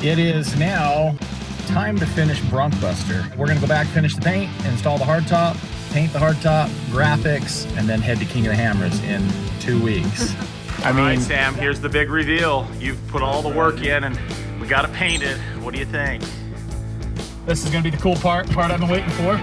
It is now time to finish Broncbuster. We're gonna go back, finish the paint, install the hardtop, paint the hardtop, graphics, and then head to 𝐬𝐃𝐄𝐒 in 2 weeks. All right, Sam, here's the big reveal. You've put all the work in and we got it painted. What do you think? This is gonna be the cool part I've been waiting for.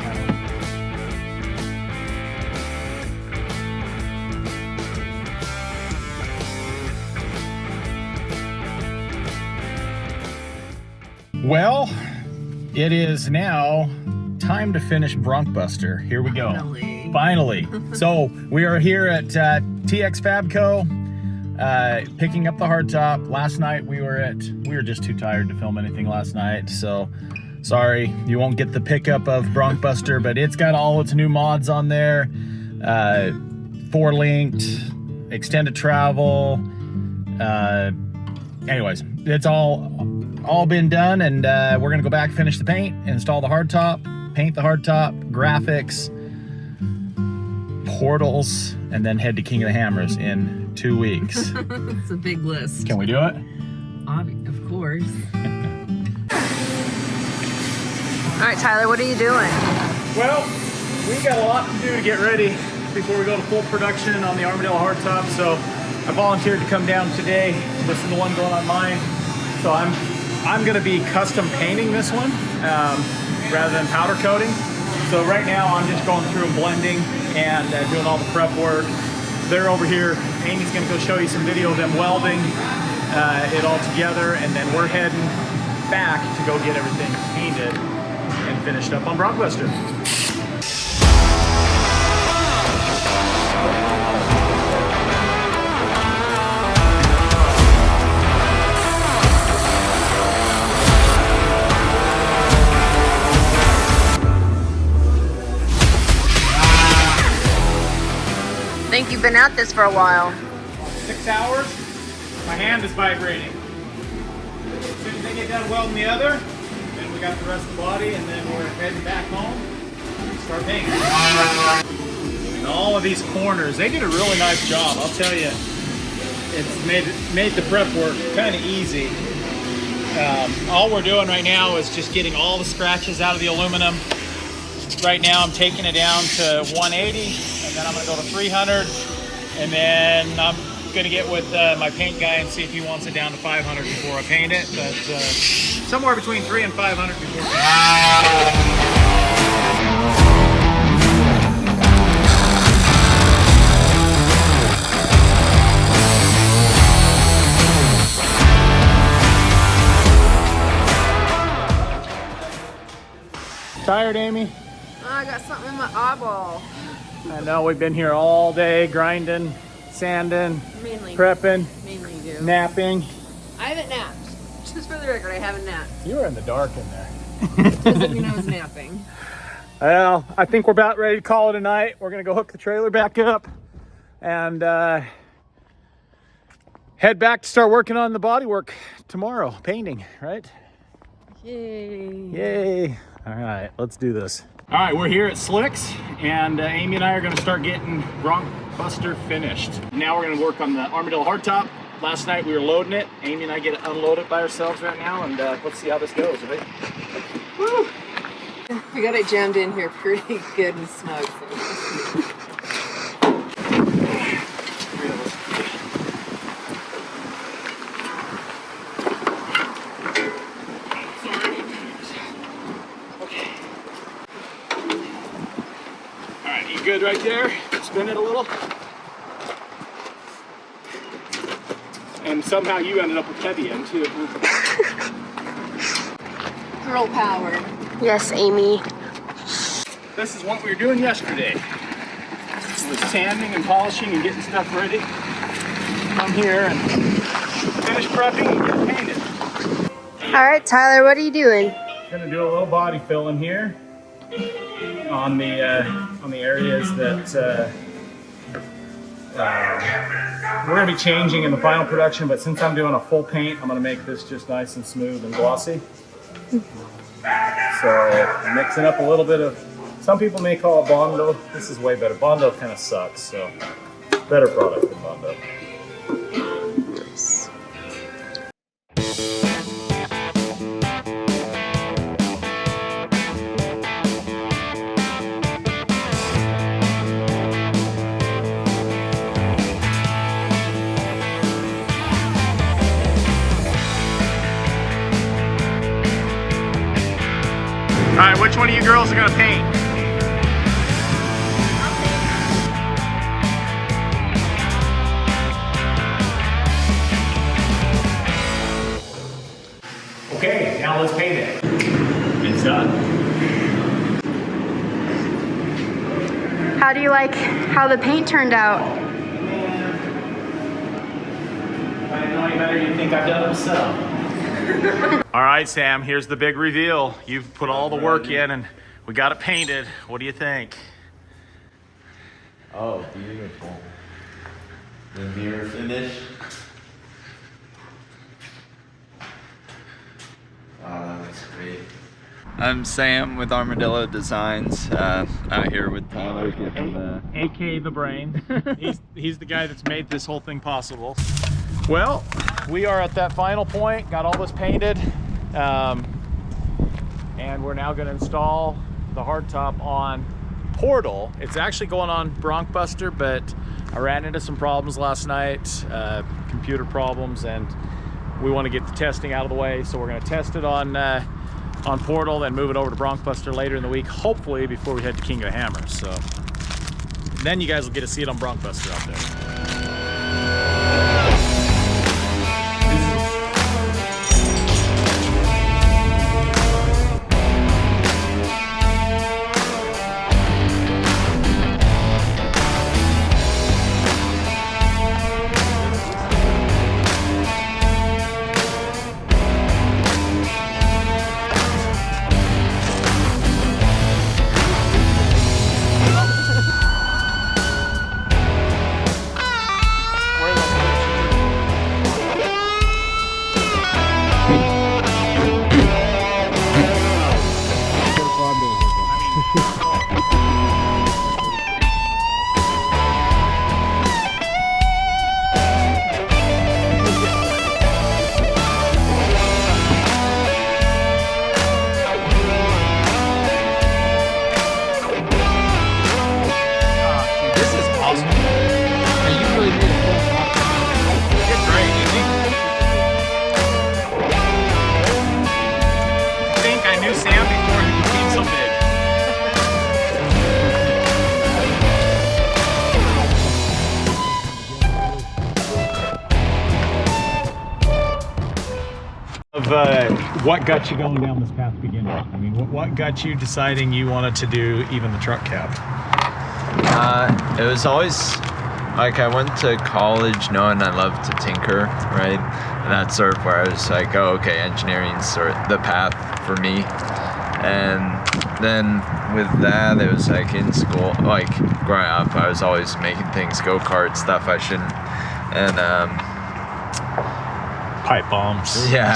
Well, it is now time to finish Broncbuster. Here we go. Finally. So we are here at 𝐕𝐈𝐃𝐄𝐒, picking up the hardtop. Last night we were just too tired to film anything last night. So sorry, you won't get the pickup of Broncbuster, but it's got all its new mods on there. 4-linked, extended travel. Anyways, it's all been done, and we're gonna go back, finish the paint, install the hardtop, paint the hardtop, graphics, portals, and then head to 𝐬𝐃𝐄𝐒 in 2 weeks. It's a big list. Can we do it? Of course. All right, Tyler, what are you doing? Well, we got a lot to do to get ready before we go to full production on the Armadillo hardtop, so I volunteered to come down today. This is the one going on mine. So I'm gonna be custom painting this one rather than powder coating. So right now I'm just going through and blending and doing all the prep work. They're over here. Amy's gonna go show you some video of them welding it all together, and then we're heading back to go get everything painted and finished up on Broncbuster. I think you've been at this for a while. 6 hours, my hand is vibrating. As soon as they get done welding the other, then we got the rest of the body, and then we're heading back home and start painting. And all of these corners, they did a really nice job, I'll tell you. It's made the prep work kind of easy. All we're doing right now is just getting all the scratches out of the aluminum. Right now I'm taking it down to 180, and then I'm gonna go to 300, and then I'm gonna get with my paint guy and see if he wants it down to 500 before I paint it, but somewhere between 300 and 500 before I paint. Tired, Amy? I got something in my eyeball. I know, we've been here all day grinding, sanding, prepping, napping. I haven't napped. Just for the record, I haven't napped. You were in the dark in there. Doesn't mean I was napping. Well, I think we're about ready to call it a night. We're gonna go hook the trailer back up and head back to start working on the bodywork tomorrow, painting, right? Yay. Yay. All right, let's do this. All right, we're here at Slicks, and Amy and I are gonna start getting Broncbuster finished. Now we're gonna work on the Armadillo hardtop. Last night we were loading it. Amy and I get it unloaded by ourselves right now, and let's see how this goes, right? Woo! We got it jammed in here pretty good and snug. Good right there. Spin it a little. And somehow you ended up with 𝐬𝐃𝐄𝐒 in too. Girl power. Yes, Amy. This is what we were doing yesterday. It was sanding and polishing and getting stuff ready. Come here and finish prepping and get painted. All right, Tyler, what are you doing? Gonna do a little body fill in here on the areas that we're gonna be changing in the final production, but since I'm doing a full paint, I'm gonna make this just nice and smooth and glossy. So I'm mixing up a little bit of, some people may call it Bondo. This is way better. Bondo kind of sucks, so better product than Bondo. Nice. right, which one of you girls are gonna paint? Okay, now let's paint it. It's done. How do you like how the paint turned out? If I didn't know any better, you'd think I've done it myself. All right, Sam, here's the big reveal. You've put all the work in and we got it painted. What do you think? Oh, beautiful. The mirror finish. Wow, that looks great. I'm Sam with Armadillo Designs, out here with Tyler getting the... aka the brain. he's the guy that's made this whole thing possible. Well, we are at that final point, got all this painted, and we're now going to install the hardtop on Portal. It's actually going on Broncbuster, but I ran into some problems last night, computer problems, and we want to get the testing out of the way, so we're going to test it on Portal, then move it over to Broncbuster later in the week, hopefully before we head to 𝐬𝐃𝐄𝐄𝐒. So then you guys will get to see it on Broncbuster out there. What got you going down this path to begin with? I mean, what got you deciding you wanted to do even the truck cab? It was always like I went to college knowing I loved to tinker, right? And that's sort of where I was like, oh, okay, engineering's sort of the path for me. And then with that, it was like in school, like growing up, I was always making things, go-kart stuff I shouldn't. And pipe bombs. Yeah,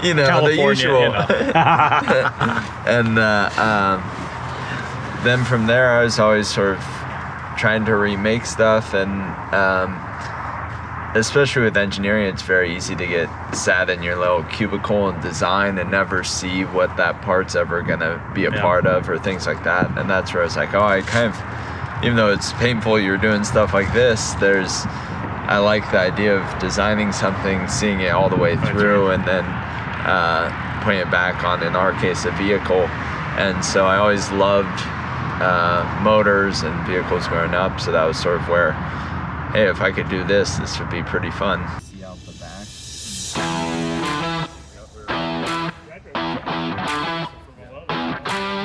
you know, California, the usual. You know. And then from there, I was always sort of trying to remake stuff, and especially with engineering, it's very easy to get sat in your little cubicle and design and never see what that part's ever gonna be a part of or things like that. And that's where I was like, oh, I kind of, even though it's painful you're doing stuff like this, I like the idea of designing something, seeing it all the way through, and then putting it back on, in our case, a vehicle. And so I always loved motors and vehicles growing up, so that was sort of where, hey, if I could do this, this would be pretty fun. See out the back.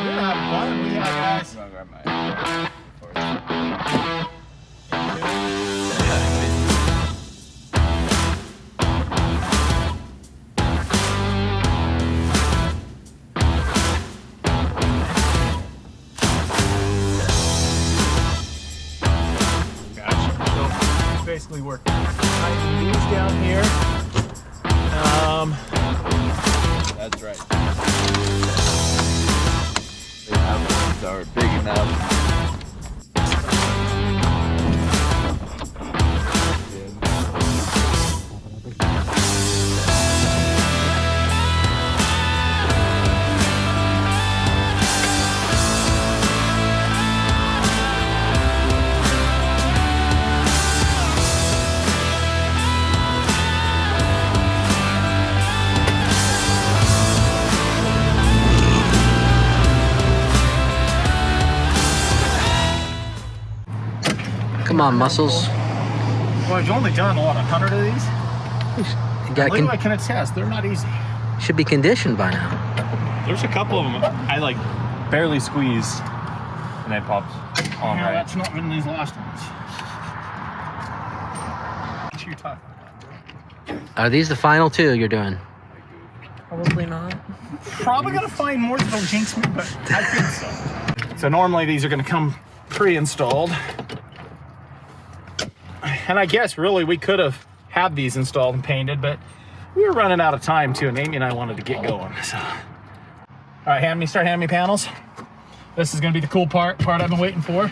We're having fun. We have guys. Basically working these down here. That's right. They have ones that are big enough. Come on, muscles. Well, you've only done, what, 100 of these? You got I can attest, they're not easy. should be conditioned by now. There's a couple of them I like barely squeezed and they popped on right. That's not been these last ones. What you talking about? Are these the final two you're doing? Probably not. Probably gonna find more that'll jinx me, but I think so. So normally these are gonna come pre-installed. And I guess really we could have had these installed and painted, but we were running out of time too, and Amy and I wanted to get going. So, all right, start handing me panels. This is gonna be the cool part I've been waiting for.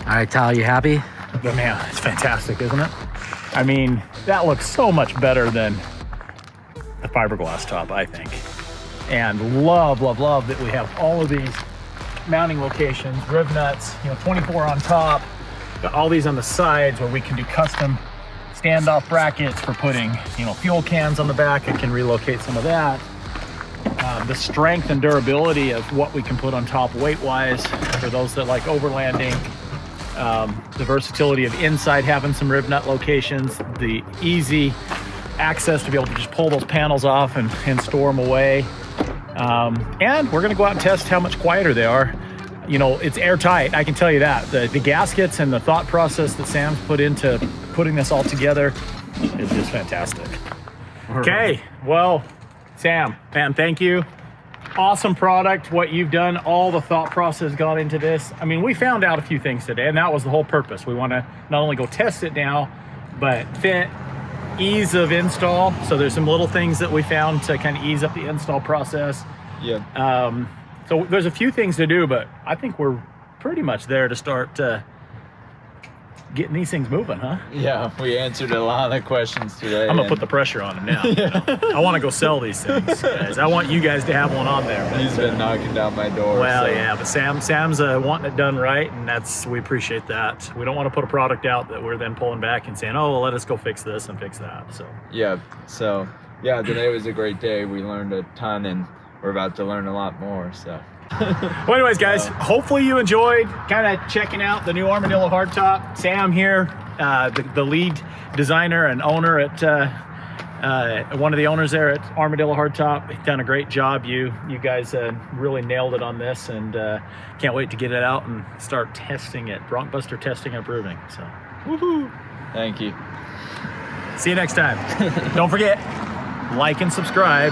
All right, Tal, you happy? But man, it's fantastic, isn't it? I mean, that looks so much better than the fiberglass top, I think. And love that we have all of these mounting locations, riv nuts, 24 on top, got all these on the sides where we can do custom standoff brackets for putting, fuel cans on the back. I can relocate some of that. The strength and durability of what we can put on top weight-wise for those that like overlanding. The versatility of inside having some riv nut locations, the easy access to be able to just pull those panels off and store them away. And we're gonna go out and test how much quieter they are. It's airtight, I can tell you that. The gaskets and the thought process that Sam's put into putting this all together is just fantastic. Okay, well, Sam, man, thank you. Awesome product, what you've done, all the thought process got into this. I mean, we found out a few things today, and that was the whole purpose. We want to not only go test it now, but fit, ease of install. So there's some little things that we found to kind of ease up the install process. Yeah. So there's a few things to do, but I think we're pretty much there to start getting these things moving, huh? Yeah, we answered a lot of the questions today. I'm gonna put the pressure on him now. I want to go sell these things, guys. I want you guys to have one on there. He's been knocking down my door. Well, so. yeah, but Sam's wanting it done right, and we appreciate that. We don't want to put a product out that we're then pulling back and saying, oh, well, let us go fix this and fix that. So Yeah, today was a great day. We learned a ton, and we're about to learn a lot more. So. Well, anyways, guys, hopefully you enjoyed kind of checking out the new Armadillo Hardtop. Sam here, the lead designer and owner at one of the owners there at Armadillo Hardtop. He's done a great job. You guys really nailed it on this, and can't wait to get it out and start testing it. Broncbuster testing and approving. So, woohoo! Thank you. See you next time. Don't forget, like and subscribe.